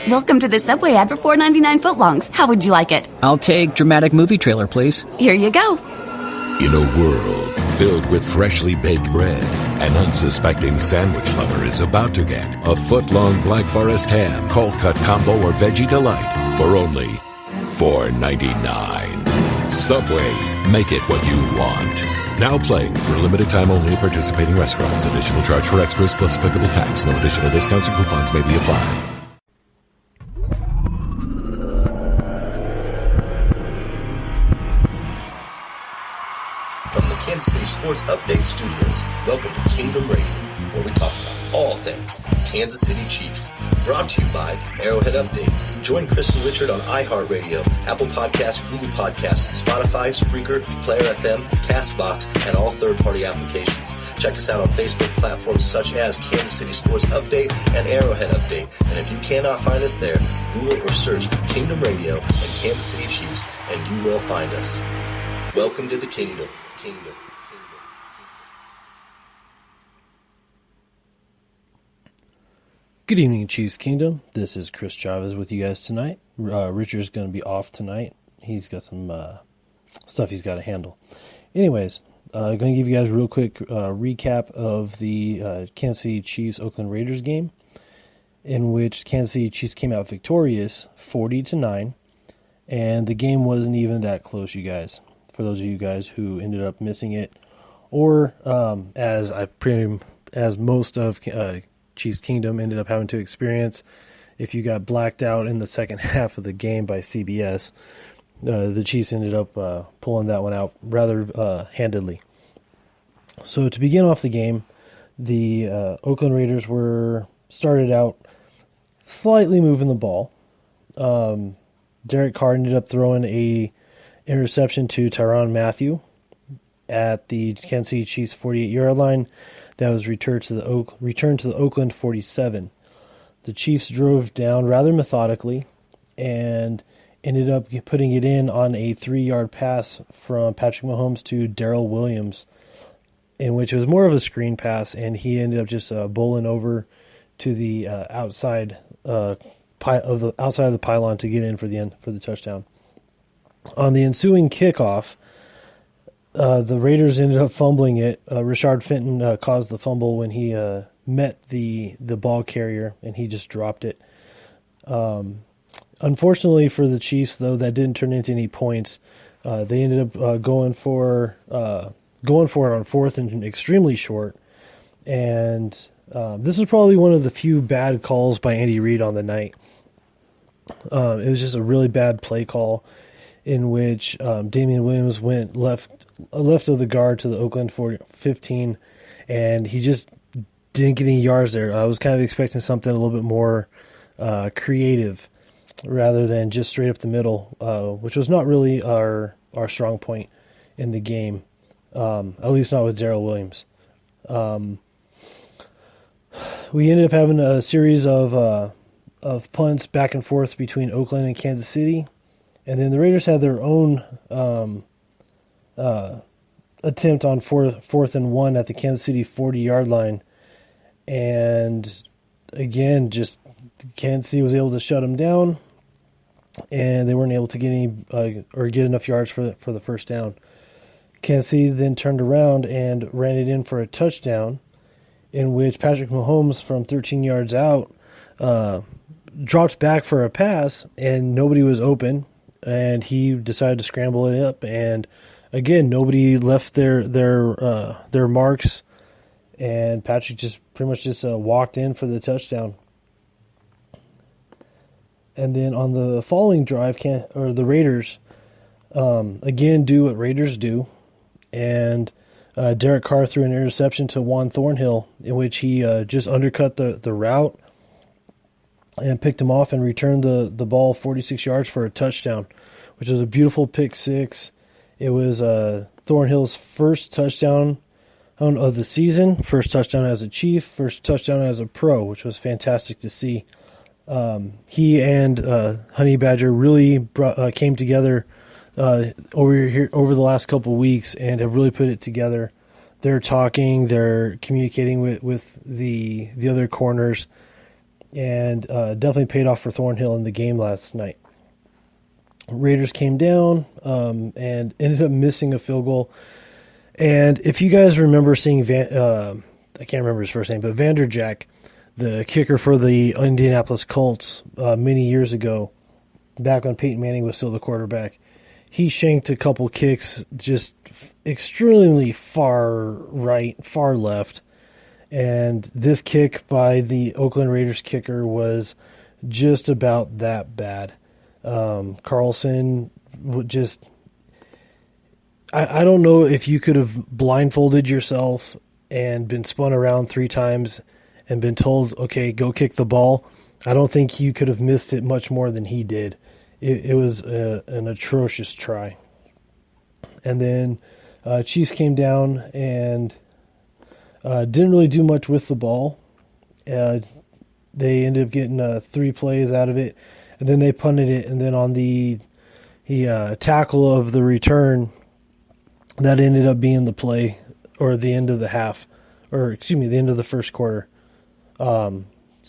Welcome to the Subway ad for $4.99 footlongs. How would you like it? I'll take dramatic movie trailer, please. Here you go. In a world filled with freshly baked bread, an unsuspecting sandwich lover is about to get a foot-long Black Forest ham, cold cut combo, or veggie delight for only $4.99. Subway, make it what you want. Now playing for a limited time only at participating restaurants. Additional charge for extras plus applicable tax. No additional discounts or coupons may be applied. From the Kansas City Sports Update Studios, welcome to Kingdom Radio, where we talk about all things Kansas City Chiefs. Brought to you by Arrowhead Update. Join Chris and Richard on iHeartRadio, Apple Podcasts, Google Podcasts, Spotify, Spreaker, Player FM, CastBox, and all third-party applications. Check us out on Facebook platforms such as Kansas City Sports Update and Arrowhead Update. And if you cannot find us there, Google or search Kingdom Radio and Kansas City Chiefs, and you will find us. Welcome to the Kingdom. Good evening, Chiefs Kingdom. This is Chris Chavez with you guys tonight. Richard's going to be off tonight. He's got some stuff he's got to handle. Anyways, I'm going to give you guys a real quick recap of the Kansas City Chiefs Oakland Raiders game, in which Kansas City Chiefs came out victorious 40-9, and the game wasn't even that close, you guys. For those of you guys who ended up missing it, or as most of Chiefs Kingdom ended up having to experience, if you got blacked out in the second half of the game by CBS, the Chiefs ended up pulling that one out rather handedly. So to begin off the game, the Oakland Raiders started out slightly moving the ball. Derek Carr ended up throwing a interception to Tyrann Mathieu at the Kansas City Chiefs 48-yard line. That was returned to the Oakland 47. The Chiefs drove down rather methodically and ended up putting it in on a 3-yard pass from Patrick Mahomes to Darrell Williams, in which it was more of a screen pass, and he ended up just bowling over to the outside of the pylon to get in for the touchdown. On the ensuing kickoff, the Raiders ended up fumbling it. Rashard Fenton caused the fumble when he met the ball carrier, and he just dropped it. Unfortunately for the Chiefs, though, that didn't turn into any points. They ended up going for it on fourth and extremely short. And this is probably one of the few bad calls by Andy Reid on the night. It was just a really bad play call, in which Damian Williams went left of the guard to the Oakland 15, and he just didn't get any yards there. I was kind of expecting something a little bit more creative rather than just straight up the middle, which was not really our strong point in the game, at least not with Darrell Williams. We ended up having a series of punts back and forth between Oakland and Kansas City. And then the Raiders had their own attempt on fourth and 1 at the Kansas City 40-yard line. And again, just Kansas City was able to shut them down, and they weren't able to get get enough yards for the first down. Kansas City then turned around and ran it in for a touchdown, in which Patrick Mahomes from 13 yards out dropped back for a pass, and nobody was open. And he decided to scramble it up, and again, nobody left their marks, and Patrick just pretty much walked in for the touchdown. And then on the following drive, the Raiders again do what Raiders do, and Derek Carr threw an interception to Juan Thornhill, in which he just undercut the route and picked him off and returned the ball 46 yards for a touchdown, which was a beautiful pick six. It was Thornhill's first touchdown of the season, first touchdown as a Chief, first touchdown as a pro, which was fantastic to see. He and Honey Badger really came together over the last couple of weeks and have really put it together. They're talking, they're communicating with the other corners. and definitely paid off for Thornhill in the game last night. Raiders came down and ended up missing a field goal. And if you guys remember seeing I can't remember his first name, but Vanderjack, the kicker for the Indianapolis Colts many years ago, back when Peyton Manning was still the quarterback, he shanked a couple kicks just extremely far right, far left. And this kick by the Oakland Raiders kicker was just about that bad. Carlson would just... I don't know if you could have blindfolded yourself and been spun around 3 times and been told, okay, go kick the ball. I don't think you could have missed it much more than he did. It was an atrocious try. And then Chiefs came down and didn't really do much with the ball. They ended up getting 3 plays out of it, and then they punted it. And then on the tackle of the return, that ended up being the play, or the end of the half, or excuse me, the end of the first quarter. So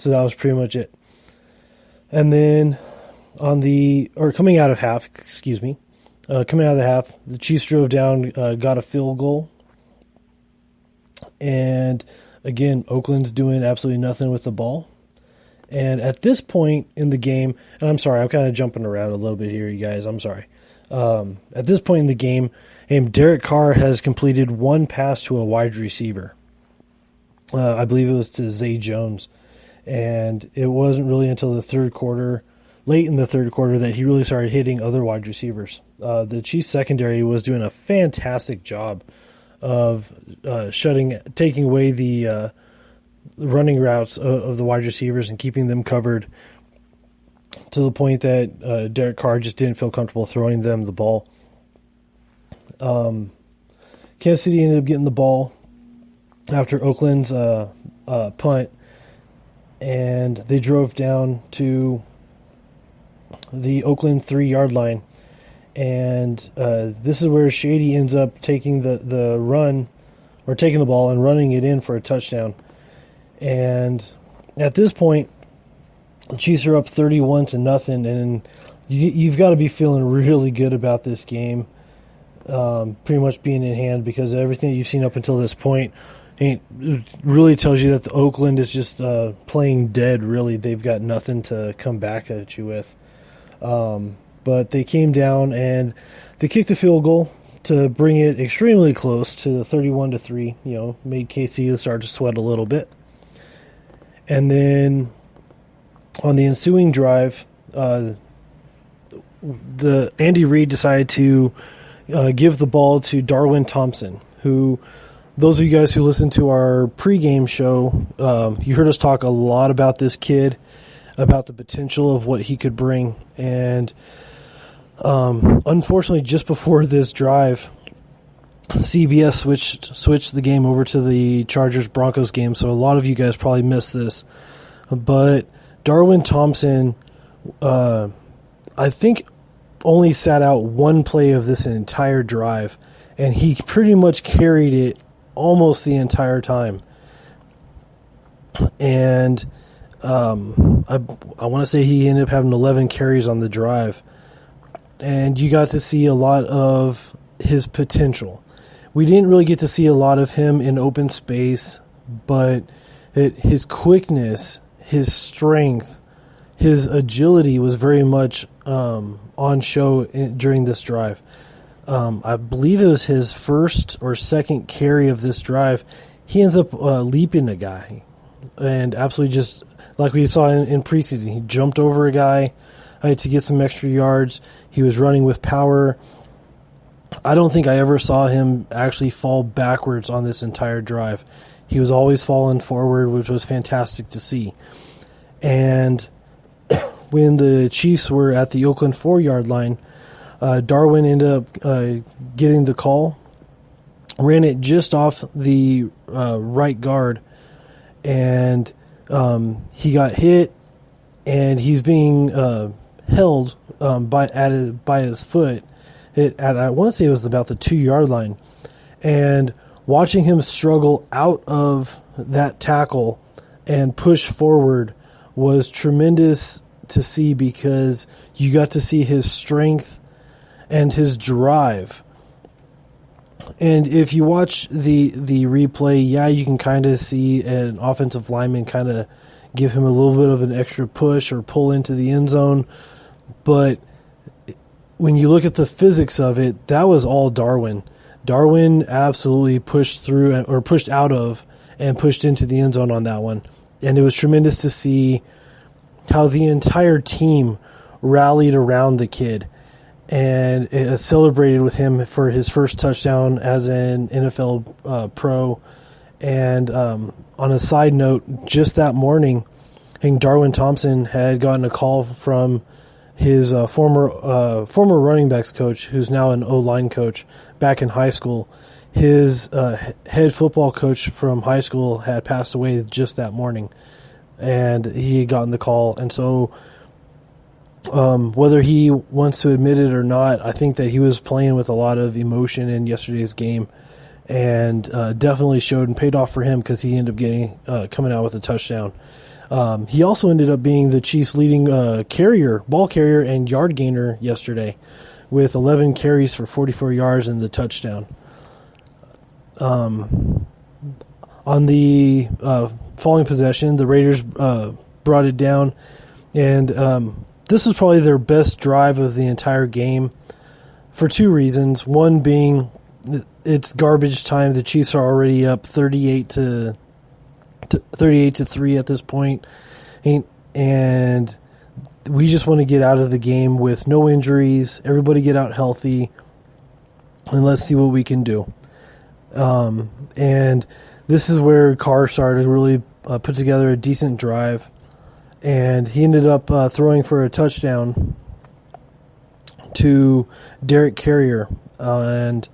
that was pretty much it. And then coming out of the half, the Chiefs drove down, got a field goal. And again, Oakland's doing absolutely nothing with the ball. And at this point in the game, and I'm sorry, I'm kind of jumping around a little bit here, you guys. I'm sorry. At this point in the game, Derek Carr has completed 1 pass to a wide receiver. I believe it was to Zay Jones. And it wasn't really until the third quarter, late in the third quarter, that he really started hitting other wide receivers. The Chiefs secondary was doing a fantastic job of taking away the running routes of the wide receivers and keeping them covered, to the point that Derek Carr just didn't feel comfortable throwing them the ball. Kansas City ended up getting the ball after Oakland's punt, and they drove down to the Oakland 3-yard line. And this is where Shady ends up taking the run, or taking the ball and running it in for a touchdown. And at this point, the Chiefs are up 31-0, and you've got to be feeling really good about this game, pretty much being in hand, because everything you've seen up until this point it really tells you that the Oakland is just playing dead. Really, they've got nothing to come back at you with. But they came down and they kicked a field goal to bring it extremely close to the 31-3. Made KC start to sweat a little bit. And then on the ensuing drive, the Andy Reid decided to give the ball to Darwin Thompson, who, those of you guys who listened to our pregame show, you heard us talk a lot about this kid, about the potential of what he could bring. And unfortunately, just before this drive, CBS switched the game over to the Chargers-Broncos game, so a lot of you guys probably missed this. But Darwin Thompson, I think, only sat out 1 play of this entire drive, and he pretty much carried it almost the entire time. And I want to say he ended up having 11 carries on the drive. And you got to see a lot of his potential. We didn't really get to see a lot of him in open space, but his quickness, his strength, his agility was very much on show during this drive. I believe it was his first or second carry of this drive. He ends up leaping a guy, and absolutely just like we saw in preseason, he jumped over a guy to get some extra yards. He was running with power. I don't think I ever saw him actually fall backwards on this entire drive. He was always falling forward, which was fantastic to see. And when the Chiefs were at the Oakland 4-yard line, Darwin ended up getting the call, ran it just off the right guard, and he got hit, and he's being held by his foot. I want to say it was about the 2-yard line, and watching him struggle out of that tackle and push forward was tremendous to see because you got to see his strength and his drive. And if you watch the replay, yeah, you can kind of see an offensive lineman kind of give him a little bit of an extra push or pull into the end zone. But when you look at the physics of it, that was all Darwin. Darwin absolutely pushed through or pushed out of and pushed into the end zone on that one. And it was tremendous to see how the entire team rallied around the kid and celebrated with him for his first touchdown as an NFL pro. And on a side note, just that morning, I think Darwin Thompson had gotten a call from his former running backs coach, who's now an O-line coach back in high school. His head football coach from high school had passed away just that morning, and he had gotten the call. And so whether he wants to admit it or not, I think that he was playing with a lot of emotion in yesterday's game, and definitely showed and paid off for him because he ended up coming out with a touchdown. He also ended up being the Chiefs' leading ball carrier and yard gainer yesterday with 11 carries for 44 yards and the touchdown. On the following possession, the Raiders brought it down, and this was probably their best drive of the entire game for two reasons. One being it's garbage time. The Chiefs are already up 38 to 3 at this point, and we just want to get out of the game with no injuries. Everybody get out healthy, and let's see what we can do. And this is where Carr started to really put together a decent drive, and he ended up throwing for a touchdown to Derek Carrier, and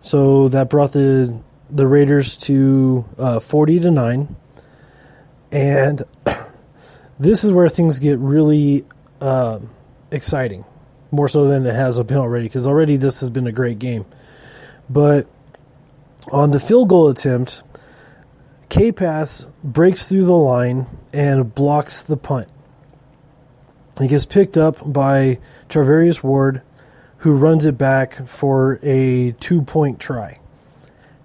so that brought the Raiders to 40-9. And this is where things get really exciting, more so than it has been already, because already this has been a great game. But on the field goal attempt, K-Pass breaks through the line and blocks the punt. He gets picked up by Charvarius Ward, who runs it back for a 2-point try.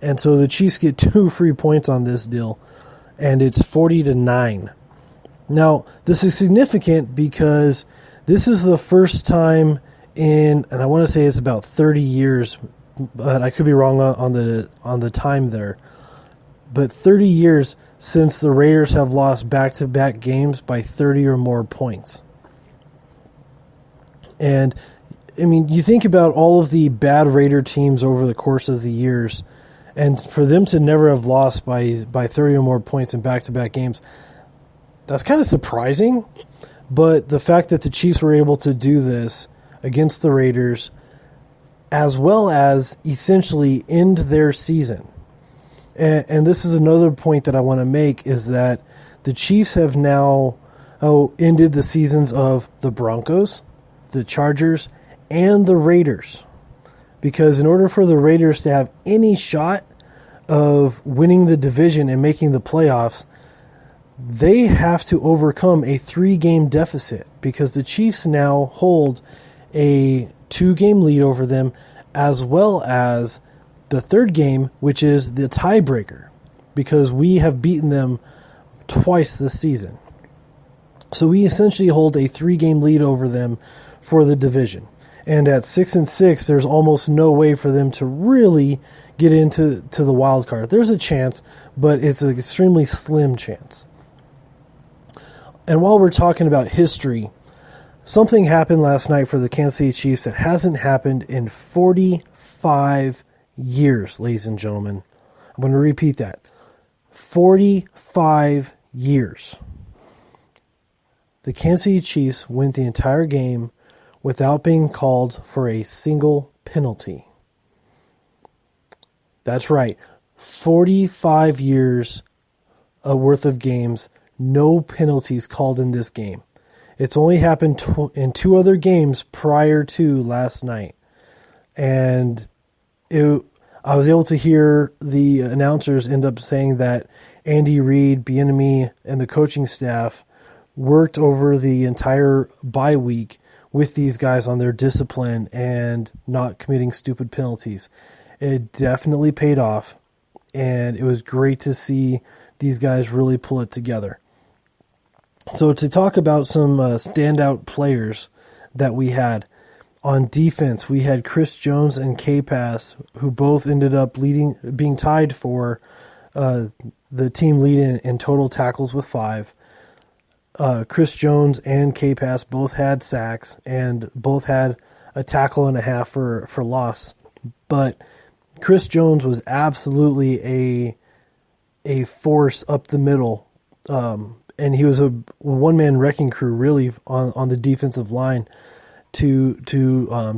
And so the Chiefs get 2 free points on this deal, and it's 40-9. Now, this is significant because this is the first time in, and I want to say it's about 30 years, but I could be wrong on the time there, but 30 years since the Raiders have lost back-to-back games by 30 or more points. And, I mean, you think about all of the bad Raider teams over the course of the years, and for them to never have lost by 30 or more points in back-to-back games, that's kind of surprising. But the fact that the Chiefs were able to do this against the Raiders, as well as essentially end their season. And this is another point that I want to make, is that the Chiefs have now ended the seasons of the Broncos, the Chargers, and the Raiders. Because in order for the Raiders to have any shot of winning the division and making the playoffs, they have to overcome a 3-game deficit, because the Chiefs now hold a 2-game lead over them, as well as the third game, which is the tiebreaker, because we have beaten them twice this season. So we essentially hold a 3-game lead over them for the division. And at 6-6, there's almost no way for them to really get into the wild card. There's a chance, but it's an extremely slim chance. And while we're talking about history, something happened last night for the Kansas City Chiefs that hasn't happened in 45 years, ladies and gentlemen. I'm going to repeat that. 45 years. The Kansas City Chiefs went the entire game without being called for a single penalty. That's right. 45 years worth of games, no penalties called in this game. It's only happened in 2 other games prior to last night. And I was able to hear the announcers end up saying that Andy Reid, Bieniemy, and the coaching staff worked over the entire bye week with these guys on their discipline and not committing stupid penalties. It definitely paid off, and it was great to see these guys really pull it together. So to talk about some standout players that we had, on defense, we had Chris Jones and K-Pass, who both ended up being tied for the team lead in total tackles with 5. Chris Jones and K-Pass both had sacks and both had a tackle and a half for loss. But Chris Jones was absolutely a force up the middle, and he was a one-man wrecking crew really on the defensive line to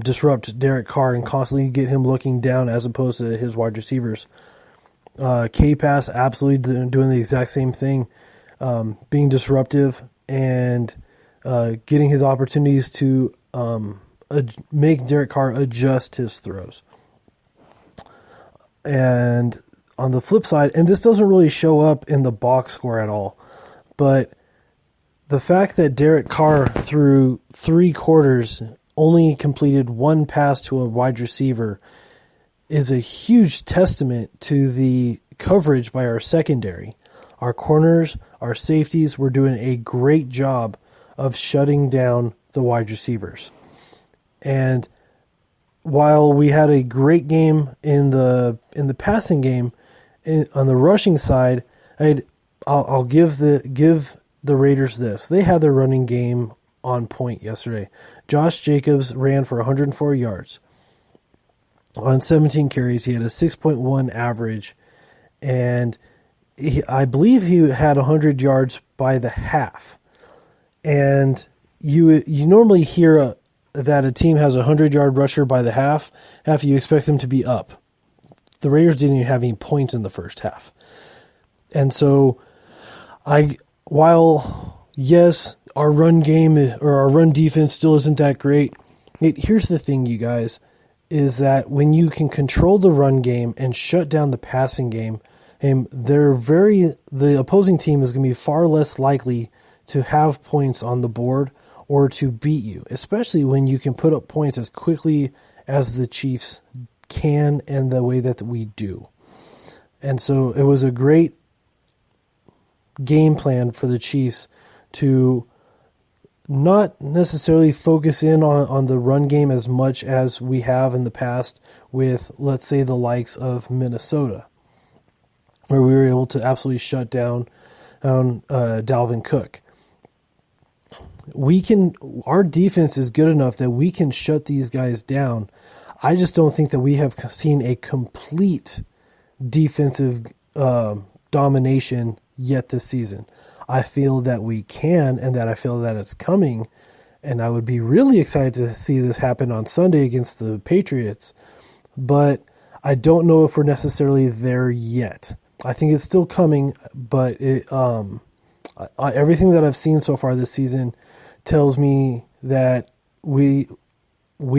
disrupt Derek Carr and constantly get him looking down as opposed to his wide receivers. K-Pass absolutely doing the exact same thing, being disruptive and getting his opportunities to make Derek Carr adjust his throws. And on the flip side, and this doesn't really show up in the box score at all, but the fact that Derek Carr, through 3 quarters, only completed 1 pass to a wide receiver is a huge testament to the coverage by our secondary. Our corners, our safeties were doing a great job of shutting down the wide receivers. And while we had a great game in the passing game, on the rushing side, I'll give the Raiders this. They had their running game on point yesterday. Josh Jacobs ran for 104 yards. On 17 carries, he had a 6.1 average, and I believe he had 100 yards by the half. And you normally hear that a team has a 100-yard rusher by the half after you expect them to be up. The Raiders didn't even have any points in the first half. And so while, yes, our run game or our run defense still isn't that great, here's the thing, you guys, is that when you can control the run game and shut down the passing game, the opposing team is going to be far less likely to have points on the board or to beat you, especially when you can put up points as quickly as the Chiefs can and the way that we do. And so it was a great game plan for the Chiefs to not necessarily focus in on the run game as much as we have in the past with, let's say, the likes of Minnesota, where we were able to absolutely shut down Dalvin Cook. Our defense is good enough that we can shut these guys down. I just don't think that we have seen a complete defensive domination yet this season. I feel that we can, and that I feel that it's coming, and I would be really excited to see this happen on Sunday against the Patriots, but I don't know if we're necessarily there yet. I think it's still coming, but everything that I've seen so far this season tells me that we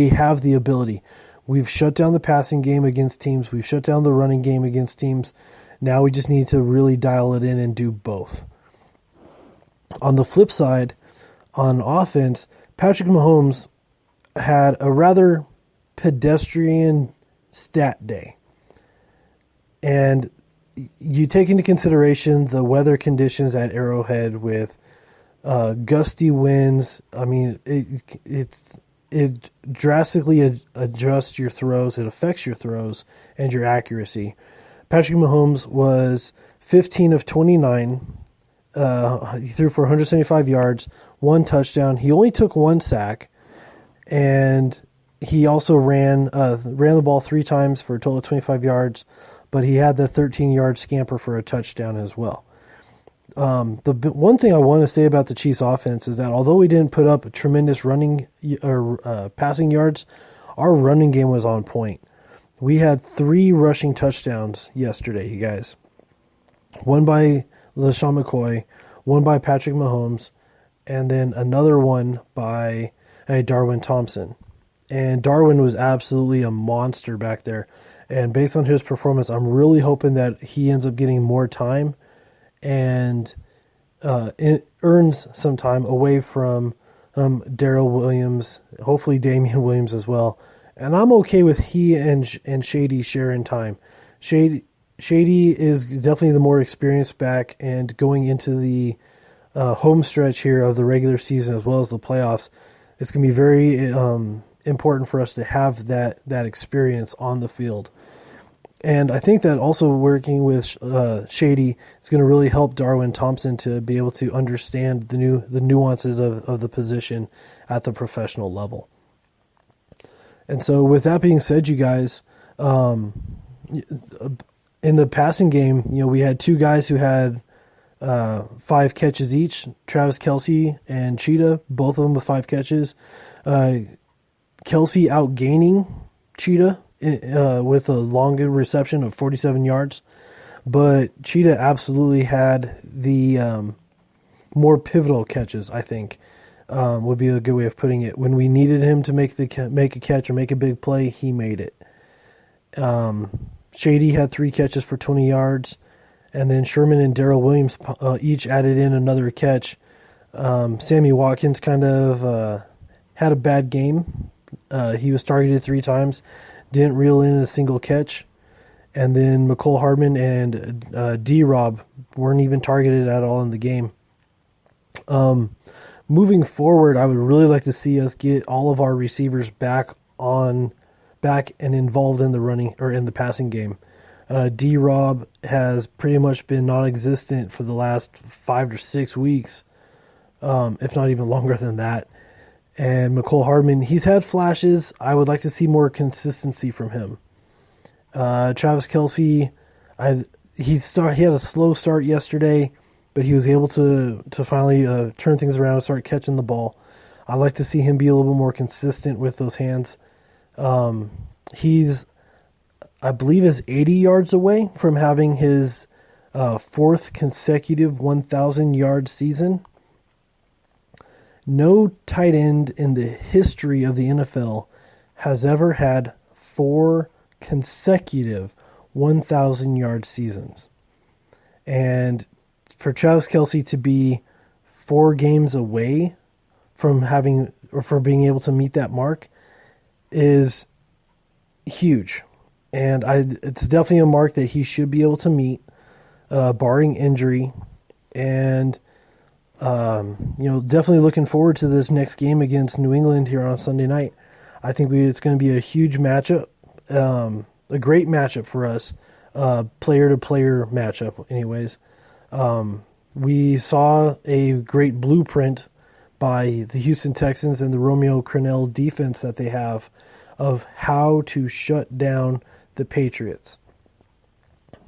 have the ability. We've shut down the passing game against teams. We've shut down the running game against teams. Now we just need to really dial it in and do both. On the flip side, on offense, Patrick Mahomes had a rather pedestrian stat day. And you take into consideration the weather conditions at Arrowhead with gusty winds. I mean, it drastically adjusts your throws. It affects your throws and your accuracy. Patrick Mahomes was 15 of 29. He threw for 175 yards, 1 touchdown. He only took 1 sack, and he also ran the ball 3 times for a total of 25 yards, but he had the 13-yard scamper for a touchdown as well. The one thing I want to say about the Chiefs offense is that although we didn't put up tremendous running or passing yards, our running game was on point. We had 3 rushing touchdowns yesterday, you guys. One by LaShawn McCoy, one by Patrick Mahomes, and then another one by Darwin Thompson. And Darwin was absolutely a monster back there. And based on his performance, I'm really hoping that he ends up getting more time and earns some time away from Darrell Williams, hopefully Damian Williams as well. And I'm okay with he and Shady sharing time. Shady is definitely the more experienced back, and going into the home stretch here of the regular season as well as the playoffs, it's going to be very important for us to have that experience on the field. And I think that also working with Shady is going to really help Darwin Thompson to be able to understand the nuances of the position at the professional level. And so with that being said, you guys, in the passing game, we had two guys who had 5 catches each, Travis Kelce and Cheetah, both of them with 5 catches. Kelce outgaining Cheetah with a longer reception of 47 yards. But Cheetah absolutely had the more pivotal catches, I think, would be a good way of putting it. When we needed him to make a catch or make a big play, he made it. Shady had 3 catches for 20 yards. And then Sherman and Darrell Williams each added in another catch. Sammy Watkins kind of had a bad game. He was targeted 3 times, didn't reel in a single catch. And then McCole Hardman and D-Rob weren't even targeted at all in the game. Moving forward, I would really like to see us get all of our receivers back and involved in the running or in the passing game. D-Rob has pretty much been non-existent for the last 5 to 6 weeks, if not even longer than that. And McCole Hardman, he's had flashes. I would like to see more consistency from him. Travis Kelce, he had a slow start yesterday, but he was able to finally turn things around and start catching the ball. I'd like to see him be a little bit more consistent with those hands. He's, I believe, is 80 yards away from having his 4th consecutive 1,000-yard season. No tight end in the history of the NFL has ever had 4 consecutive 1,000-yard seasons. And for Travis Kelce to be 4 games away from being able to meet that mark is huge. And it's definitely a mark that he should be able to meet, barring injury. And definitely looking forward to this next game against New England here on Sunday night. I think it's going to be a huge matchup, a great matchup for us, player-to-player matchup anyways. We saw a great blueprint by the Houston Texans and the Romeo Crennel defense that they have of how to shut down the Patriots.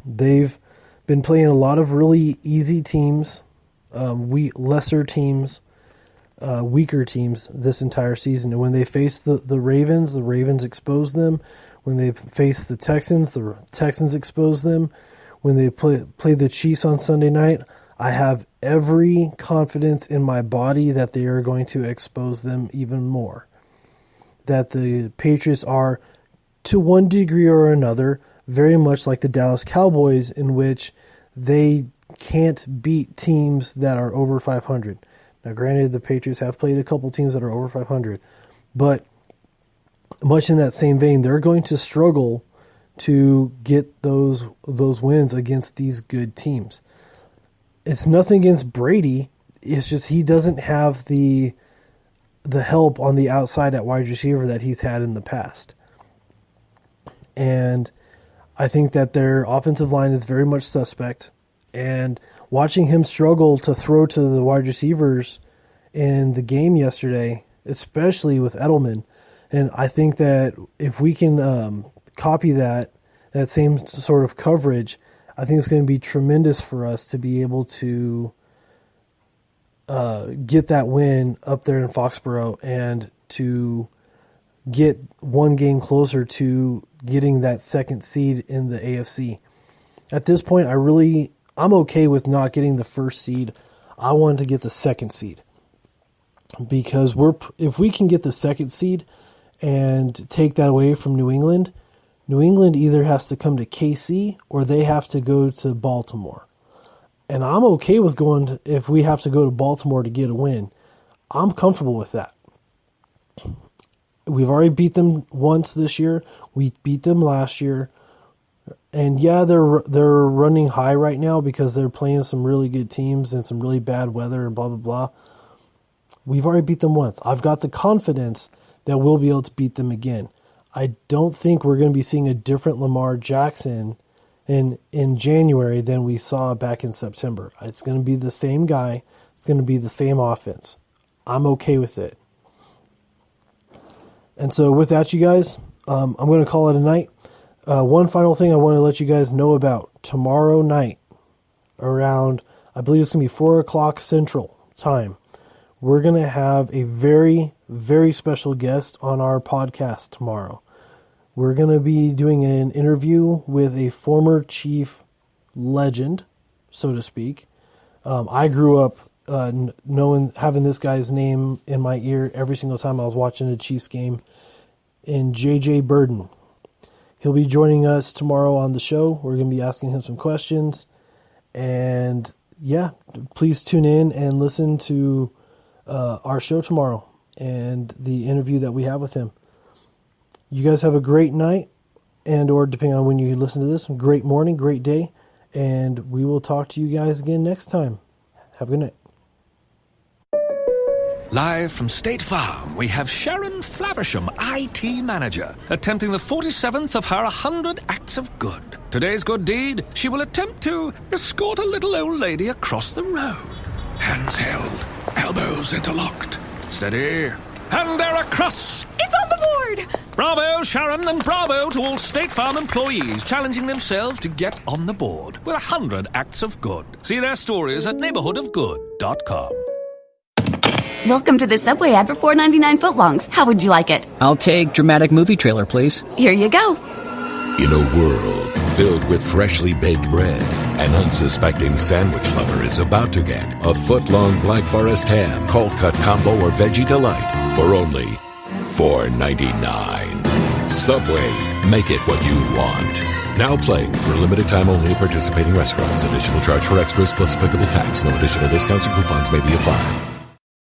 They've been playing a lot of really easy teams, lesser teams, weaker teams this entire season. And when they faced the Ravens exposed them. When they faced the Texans exposed them. When they played the Chiefs on Sunday night, I have every confidence in my body that they are going to expose them even more. That the Patriots are, to one degree or another, very much like the Dallas Cowboys, in which they can't beat teams that are over 500. Now, granted, the Patriots have played a couple teams that are over 500, but much in that same vein, they're going to struggle to get those wins against these good teams. It's nothing against Brady. It's just he doesn't have the help on the outside at wide receiver that he's had in the past. And I think that their offensive line is very much suspect. And watching him struggle to throw to the wide receivers in the game yesterday, especially with Edelman, and I think that if we can copy that same sort of coverage, I think it's going to be tremendous for us to be able to get that win up there in Foxborough and to get one game closer to getting that 2nd seed in the AFC. At this point, I'm okay with not getting the 1st seed. I want to get the 2nd seed. Because if we can get the 2nd seed and take that away from New England either has to come to KC or they have to go to Baltimore. And I'm okay with going if we have to go to Baltimore to get a win. I'm comfortable with that. We've already beat them once this year. We beat them last year. And yeah, they're running high right now because they're playing some really good teams and some really bad weather and blah, blah, blah. We've already beat them once. I've got the confidence that we'll be able to beat them again. I don't think we're going to be seeing a different Lamar Jackson in January than we saw back in September. It's going to be the same guy. It's going to be the same offense. I'm okay with it. And so with that, you guys, I'm going to call it a night. One final thing I want to let you guys know about. Tomorrow night, around, I believe it's going to be 4 o'clock Central Time, we're going to have a very, very special guest on our podcast tomorrow. We're going to be doing an interview with a former Chief legend, so to speak. I grew up having this guy's name in my ear every single time I was watching a Chiefs game, in J.J. Burden. He'll be joining us tomorrow on the show. We're going to be asking him some questions. And yeah, please tune in and listen to our show tomorrow and the interview that we have with him. You guys have a great night, and or depending on when you listen to this, great morning, great day, and we will talk to you guys again next time. Have a good night. Live from State Farm, we have Sharon Flaversham, IT Manager, attempting the 47th of her 100 acts of good. Today's good deed, she will attempt to escort a little old lady across the road. Hands held, elbows interlocked. Steady. And they're across. It's on the board! Bravo, Sharon, and bravo to all State Farm employees challenging themselves to get on the board with 100 acts of good. See their stories at neighborhoodofgood.com. Welcome to the Subway ad for $4.99 footlongs. How would you like it? I'll take dramatic movie trailer, please. Here you go. In a world filled with freshly baked bread, an unsuspecting sandwich lover is about to get a foot-long Black Forest ham, cold cut combo, or veggie delight for only $4.99. Subway, make it what you want. Now playing for a limited time only at participating restaurants. Additional charge for extras plus applicable tax. No additional discounts or coupons may be applied.